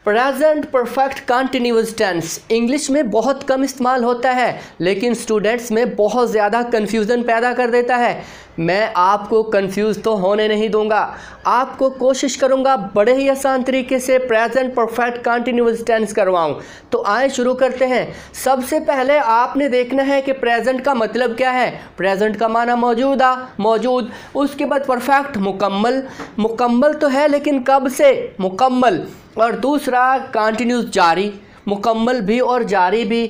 Present perfect continuous tense English में बहुत कम इस्तेमाल होता है, लेकिन स्टूडेंट्स में बहुत ज़्यादा कन्फ्यूज़न पैदा कर देता है। मैं आपको कंफ्यूज तो होने नहीं दूंगा, आपको कोशिश करूंगा बड़े ही आसान तरीके से प्रेजेंट परफेक्ट कंटिन्यूअस टेंस करवाऊं। तो आए शुरू करते हैं। सबसे पहले आपने देखना है कि प्रेजेंट का मतलब क्या है। प्रेजेंट का माना मौजूदा, मौजूद। उसके बाद परफेक्ट, मुकम्मल। मुकम्मल तो है लेकिन कब से, मुकम्मल। और दूसरा कंटिन्यूस, जारी, मुकम्मल भी और जारी भी।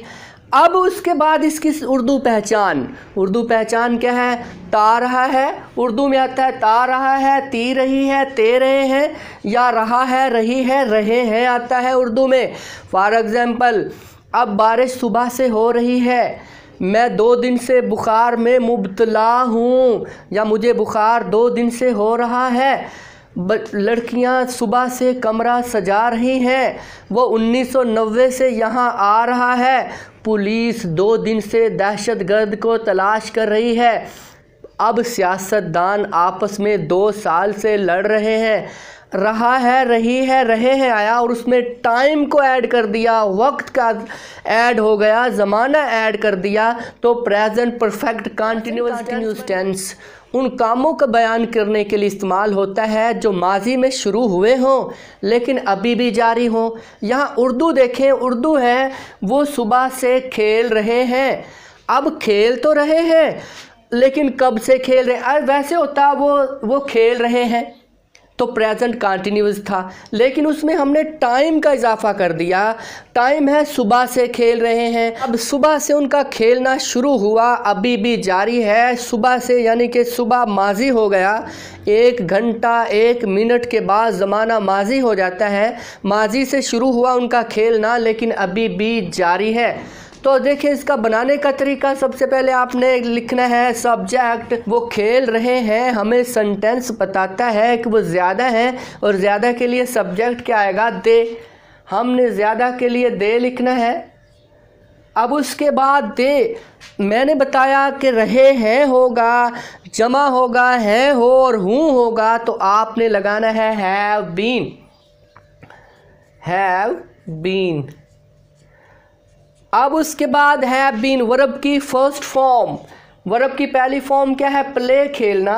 अब उसके बाद इसकी उर्दू पहचान। उर्दू पहचान क्या है? ता रहा है, उर्दू में आता है ता रहा है, ती रही है, ते रहे हैं, या रहा है, रही है, रहे हैं आता है उर्दू में। फॉर एग्ज़ाम्पल, अब बारिश सुबह से हो रही है, मैं 2 दिन से बुखार में मुब्तला हूँ, या मुझे बुखार 2 दिन से हो रहा है। लड़कियां सुबह से कमरा सजा रही हैं, वो 1990 से यहाँ आ रहा है। पुलिस 2 दिन से दहशतगर्द को तलाश कर रही है। अब सियासतदान आपस में 2 साल से लड़ रहे हैं। रहा है, रही है, रहे हैं आया और उसमें टाइम को ऐड कर दिया, वक्त का ऐड हो गया, ज़माना ऐड कर दिया। तो प्रेजेंट परफेक्ट कंटिन्यूअस टेंस उन कामों का बयान करने के लिए इस्तेमाल होता है जो माजी में शुरू हुए हों लेकिन अभी भी जारी हों। यहाँ उर्दू देखें, उर्दू है वो सुबह से खेल रहे हैं। अब खेल तो रहे हैं लेकिन कब से खेल रहे हैं? वैसे होता वो खेल रहे हैं तो प्रेजेंट कंटिन्यूअस था, लेकिन उसमें हमने टाइम का इजाफा कर दिया। टाइम है सुबह से खेल रहे हैं, अब सुबह से उनका खेलना शुरू हुआ, अभी भी जारी है। सुबह से यानी कि सुबह माजी हो गया, 1 घंटा 1 मिनट के बाद ज़माना माजी हो जाता है। माजी से शुरू हुआ उनका खेलना लेकिन अभी भी जारी है। तो देखिए इसका बनाने का तरीका, सबसे पहले आपने लिखना है सब्जेक्ट, वो खेल रहे हैं। हमें सेंटेंस बताता है कि वो ज़्यादा है और ज़्यादा के लिए सब्जेक्ट क्या आएगा? दे। हमने ज़्यादा के लिए दे लिखना है। अब उसके बाद दे, मैंने बताया कि रहे हैं होगा, जमा होगा, है हो और हूँ होगा, तो आपने लगाना है हैव बीन। Have been. अब उसके बाद हैव बीन वर्ब की फर्स्ट फॉर्म। वर्ब की पहली फॉर्म क्या है? प्ले, खेलना।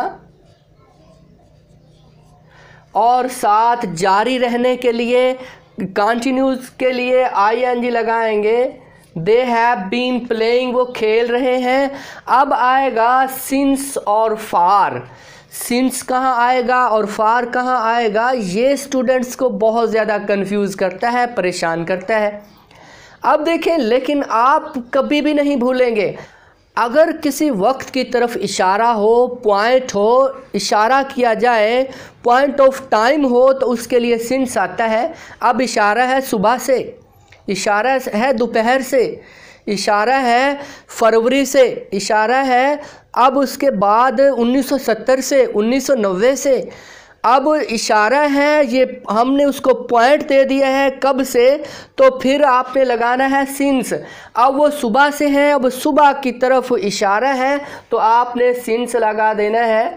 और साथ जारी रहने के लिए, कंटिन्यूस के लिए आईएनजी लगाएंगे। दे हैव बीन प्लेइंग, वो खेल रहे हैं। अब आएगा सिंस और फार। सिंस कहाँ आएगा और फार कहाँ आएगा? ये स्टूडेंट्स को बहुत ज़्यादा कंफ्यूज करता है, परेशान करता है। अब देखें, लेकिन आप कभी भी नहीं भूलेंगे, अगर किसी वक्त की तरफ इशारा हो, पॉइंट हो, इशारा किया जाए, पॉइंट ऑफ टाइम हो, तो उसके लिए सिंस आता है। अब इशारा है सुबह से, इशारा है दोपहर से, इशारा है फरवरी से, इशारा है अब उसके बाद 1970 से, 1990 से। अब इशारा है, ये हमने उसको पॉइंट दे दिया है कब से, तो फिर आपने लगाना है सिंस। अब वो सुबह से है, अब सुबह की तरफ इशारा है तो आपने सिंस लगा देना है,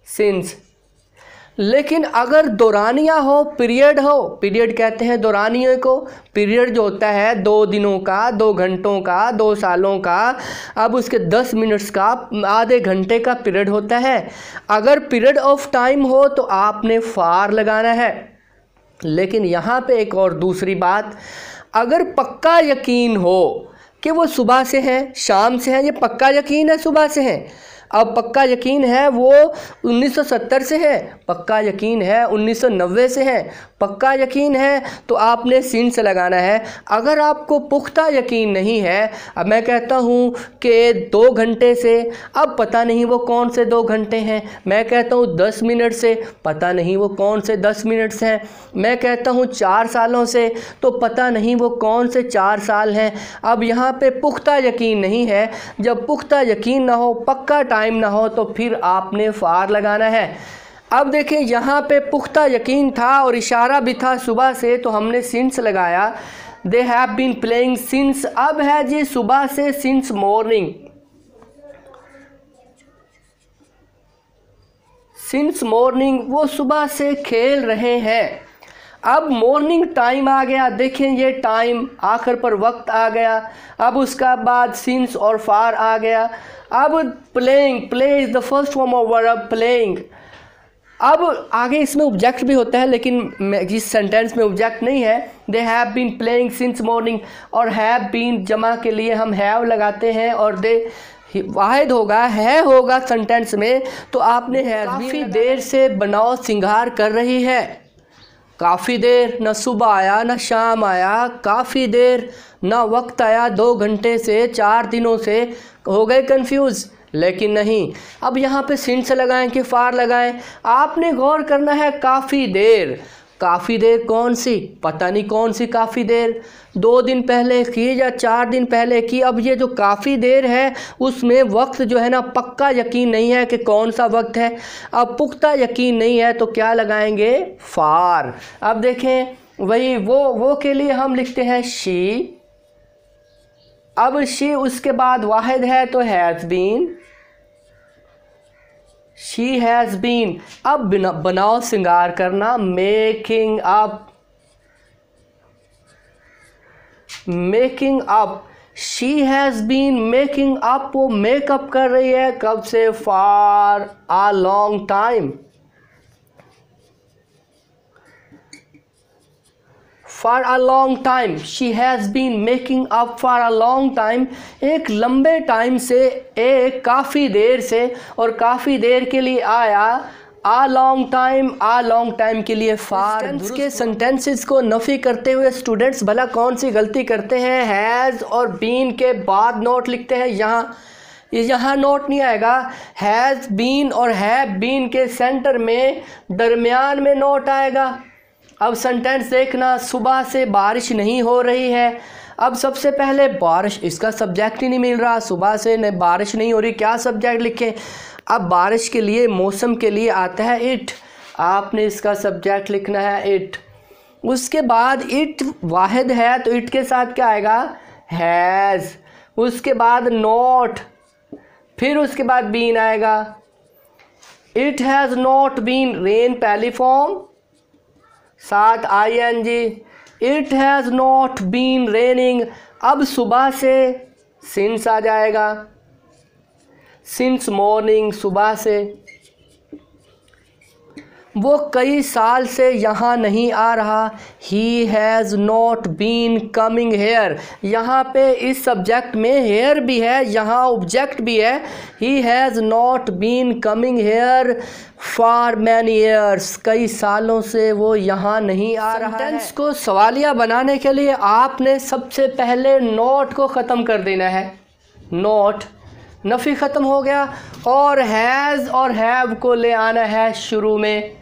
सिंस। लेकिन अगर दौरानिया हो, पीरियड हो, पीरियड कहते हैं दौरानिये को। पीरियड जो होता है 2 दिनों का, 2 घंटों का, 2 सालों का, अब उसके 10 मिनट्स का, आधे घंटे का पीरियड होता है। अगर पीरियड ऑफ टाइम हो तो आपने फार लगाना है। लेकिन यहाँ पे एक और दूसरी बात, अगर पक्का यकीन हो कि वो सुबह से हैं, शाम से हैं, ये पक्का यकीन है सुबह से हैं, अब पक्का यकीन है वो 1970 से है, पक्का यकीन है 1990 से है, पक्का यकीन है, तो आपने सिंस लगाना है। अगर आपको पुख्ता यकीन नहीं है, अब मैं कहता हूँ कि 2 घंटे से, अब पता नहीं वो कौन से 2 घंटे हैं। मैं कहता हूँ 10 मिनट से, पता नहीं वो कौन से 10 मिनट्स हैं। मैं कहता हूँ 4 सालों से, तो पता नहीं वो कौन से 4 साल हैं। अब यहाँ पे पुख्ता यकीन नहीं है। जब पुख्ता यकीन ना हो, पक्का टाइम ना हो, तो फिर आपने फार लगाना है। अब देखें, यहाँ पे पुख्ता यकीन था और इशारा भी था सुबह से, तो हमने सिंस लगाया। They have been playing since. अब है जी सुबह से, सिंस मॉर्निंग। सिंस मॉर्निंग, वो सुबह से खेल रहे हैं। अब मॉर्निंग टाइम आ गया, देखें ये टाइम आखिर पर वक्त आ गया। अब उसका बाद सिंस और फार आ गया। अब playing, play is the first form of verb playing. अब आगे इसमें ऑब्जेक्ट भी होता है, लेकिन जिस सेंटेंस में ऑब्जेक्ट नहीं है, they have been playing since morning, और हैव बीन जमा के लिए हम हैव लगाते हैं, और दे वाहिद होगा, है होगा सेंटेंस में, तो आपने है काफ़ी देर से बनाओ सिंगार कर रही है। काफ़ी देर, न सुबह आया न शाम आया, काफ़ी देर, ना वक्त आया 2 घंटे से 4 दिनों से, हो गए कंफ्यूज। लेकिन नहीं, अब यहाँ पे सिंस लगाएं कि फार लगाएं, आपने गौर करना है काफ़ी देर। काफ़ी देर कौन सी, पता नहीं कौन सी काफ़ी देर, 2 दिन पहले की या 4 दिन पहले की। अब ये जो काफ़ी देर है उसमें वक्त जो है ना पक्का यकीन नहीं है कि कौन सा वक्त है। अब पुख्ता यकीन नहीं है तो क्या लगाएंगे, फार। अब देखें वही वो के लिए हम लिखते हैं शी। अब शी उसके बाद वाहिद है तो has been, she has been. अब बनाओ सिंगार करना, making up, making up. She has been making up, वो मेकअप कर रही है कब से, for a long time. For a long time, she has been making up for a long time, एक लंबे टाइम से, एक काफ़ी देर से, और काफ़ी देर के लिए आया आ लॉन्ग टाइम के लिए फार। के सेंटेंसेस को नफ़ी करते हुए स्टूडेंट्स भला कौन सी गलती करते हैं, हैज़ और बीन के बाद नोट लिखते हैं। यहाँ नोट नहीं आएगा, हैज़ बीन और हैव बीन के सेंटर में दरमियान में नोट आएगा। अब सेंटेंस देखना, सुबह से बारिश नहीं हो रही है। अब सबसे पहले बारिश, इसका सब्जेक्ट ही नहीं मिल रहा, सुबह से बारिश नहीं हो रही, क्या सब्जेक्ट लिखें। अब बारिश के लिए, मौसम के लिए आता है इट, आपने इसका सब्जेक्ट लिखना है इट। उसके बाद इट वाहिद है तो इट के साथ क्या आएगा, हैज़। उसके बाद नॉट, फिर उसके बाद बीन आएगा। It has not been rain पहली फॉर्म, साथ ING। It has not been raining, अब सुबह से सिंस आ जाएगा, सिंस मॉर्निंग, सुबह से। वो कई साल से यहाँ नहीं आ रहा, he has not been coming here. यहाँ पे इस सब्जेक्ट में हेयर भी है, यहाँ ऑब्जेक्ट भी है। He has not been coming here for many years, कई सालों से वो यहाँ नहीं आ रहा है। सेंटेंस को सवालिया बनाने के लिए आपने सबसे पहले नॉट को ख़त्म कर देना है। नॉट, नफ़ी ख़त्म हो गया, और हैज़ और हैव को ले आना है शुरू में।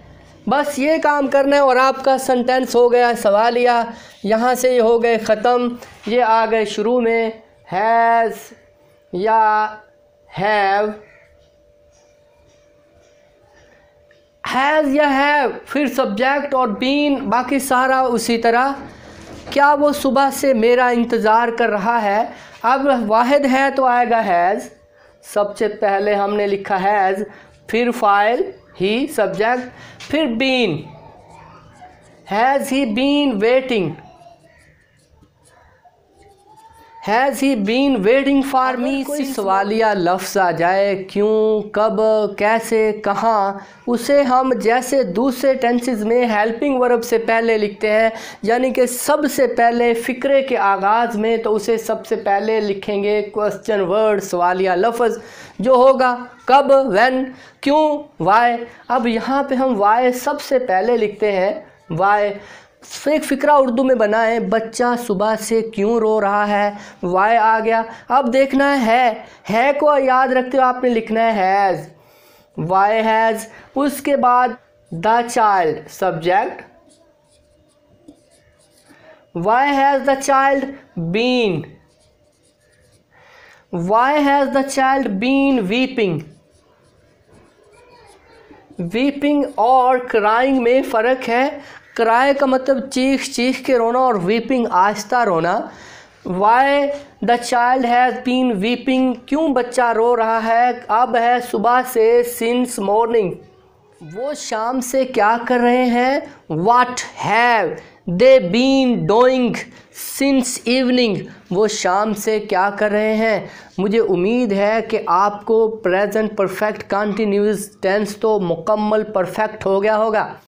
बस ये काम करना है और आपका सेंटेंस हो गया सवालिया। यहाँ से ये हो गए ख़त्म, ये आ गए शुरू में, हैज़ या हैव, हैज़ या हैव, फिर सब्जेक्ट और बीन, बाकी सारा उसी तरह। क्या वो सुबह से मेरा इंतज़ार कर रहा है। अब वाहिद है तो आएगा हैज़, सबसे पहले हमने लिखा हैज़, फिर फाइल ही सब्जेक्ट, फिर been, has he been waiting, has he been waiting for me. कोई सवालिया लफ्ज़ आ जाए, क्यों, कब, कैसे, कहाँ, उसे हम जैसे दूसरे टेंसेस में हेल्पिंग वर्ब से पहले लिखते हैं, यानी कि सबसे पहले फ़िक्रे के आगाज़ में, तो उसे सबसे पहले लिखेंगे क्वेश्चन वर्ड, सवालिया लफ्ज़, जो होगा कब, व्हेन, क्यों, वाई। अब यहाँ पे हम वाई सबसे पहले लिखते हैं, वाई। एक फ़िक्रा उर्दू में बना है, बच्चा सुबह से क्यों रो रहा है, वाई आ गया। अब देखना है को याद रखते हुए आपने लिखना है हैज़, वाई हैज़। उसके बाद the child subject, why has the child been, why has the child been weeping. Weeping और क्राइंग में फ़र्क है। क्राई का मतलब चीख चीख के रोना, और वीपिंग आहिस्ता रोना। Why the child has been weeping, क्यों बच्चा रो रहा है। अब है सुबह से, सिंस मॉर्निंग, वो शाम से क्या कर रहे हैं? What have they been doing since evening? वो शाम से क्या कर रहे हैं? मुझे उम्मीद है कि आपको प्रेजेंट परफेक्ट कंटिन्यूअस टेंस तो मुकम्मल परफेक्ट हो गया होगा।